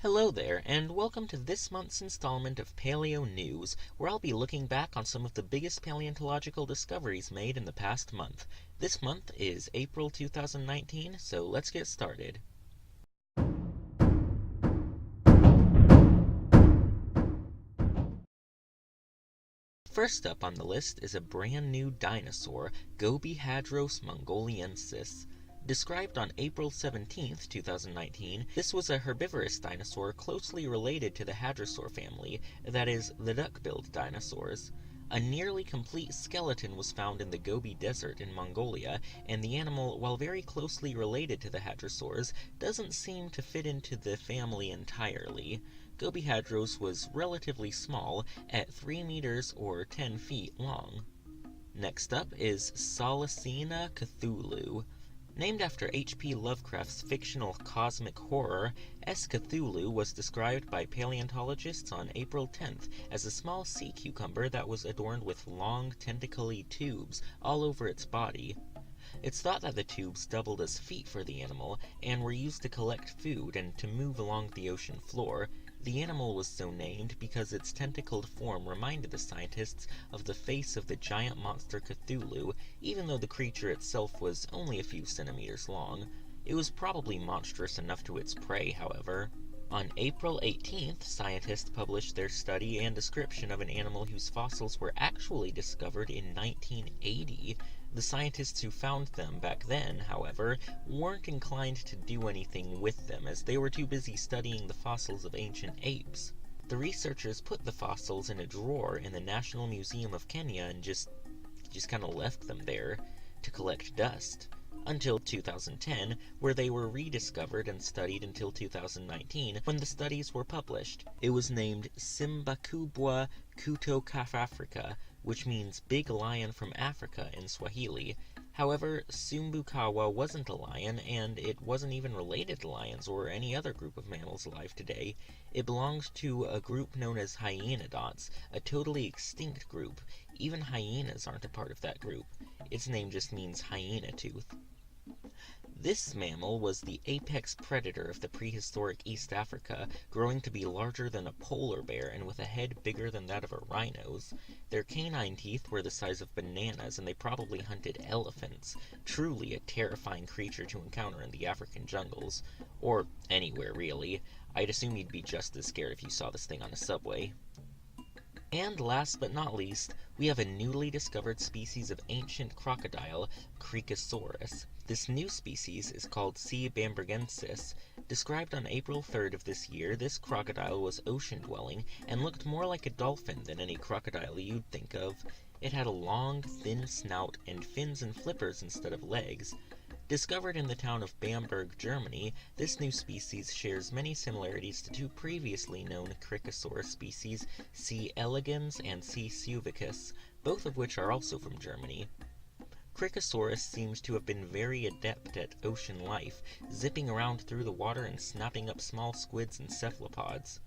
Hello there, and welcome to this month's installment of Paleo News, where I'll be looking back on some of the biggest paleontological discoveries made in the past month. This month is April 2019, so let's get started. First up on the list is a brand new dinosaur, Gobihadrosaurus mongoliensis. Described on April 17, 2019, this was a herbivorous dinosaur closely related to the hadrosaur family, that is, the duck-billed dinosaurs. A nearly complete skeleton was found in the Gobi Desert in Mongolia, and the animal, while very closely related to the hadrosaurs, doesn't seem to fit into the family entirely. Gobihadros was relatively small, at 3 meters or 10 feet long. Next up is Solacina Cthulhu. Named after H.P. Lovecraft's fictional cosmic horror, Cthulhu was described by paleontologists on April 10th as a small sea cucumber that was adorned with long, tentacly tubes all over its body. It's thought that the tubes doubled as feet for the animal and were used to collect food and to move along the ocean floor. The animal was so named because its tentacled form reminded the scientists of the face of the giant monster Cthulhu, even though the creature itself was only a few centimeters long. It was probably monstrous enough to its prey, however. On April 18th, scientists published their study and description of an animal whose fossils were actually discovered in 1980. The scientists who found them back then, however, weren't inclined to do anything with them, as they were too busy studying the fossils of ancient apes. The researchers put the fossils in a drawer in the National Museum of Kenya and just kind of left them there to collect dust. Until 2010, where they were rediscovered and studied until 2019, when the studies were published. It was named Simbakubwa Kutokafafrika, which means big lion from Africa in Swahili. However, Sumbukawa wasn't a lion, and it wasn't even related to lions or any other group of mammals alive today. It belonged to a group known as hyenodonts, a totally extinct group. Even hyenas aren't a part of that group. Its name just means hyena tooth. This mammal was the apex predator of the prehistoric East Africa, growing to be larger than a polar bear and with a head bigger than that of a rhino's. Their canine teeth were the size of bananas, and they probably hunted elephants. Truly a terrifying creature to encounter in the African jungles. Or anywhere, really. I'd assume you'd be just as scared if you saw this thing on a subway. And last but not least, we have a newly discovered species of ancient crocodile, Crocosaurus. This new species is called C. bambergensis. Described on April 3rd of this year, this crocodile was ocean-dwelling and looked more like a dolphin than any crocodile you'd think of. It had a long, thin snout and fins and flippers instead of legs. Discovered in the town of Bamberg, Germany, this new species shares many similarities to two previously known Crocosaurus species, C. elegans and C. suvicus, both of which are also from Germany. Crocosaurus seems to have been very adept at ocean life, zipping around through the water and snapping up small squids and cephalopods.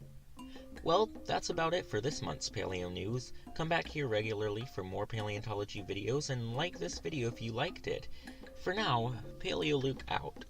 Well, that's about it for this month's Paleo News. Come back here regularly for more paleontology videos, and like this video if you liked it. For now, Paleo Luke out.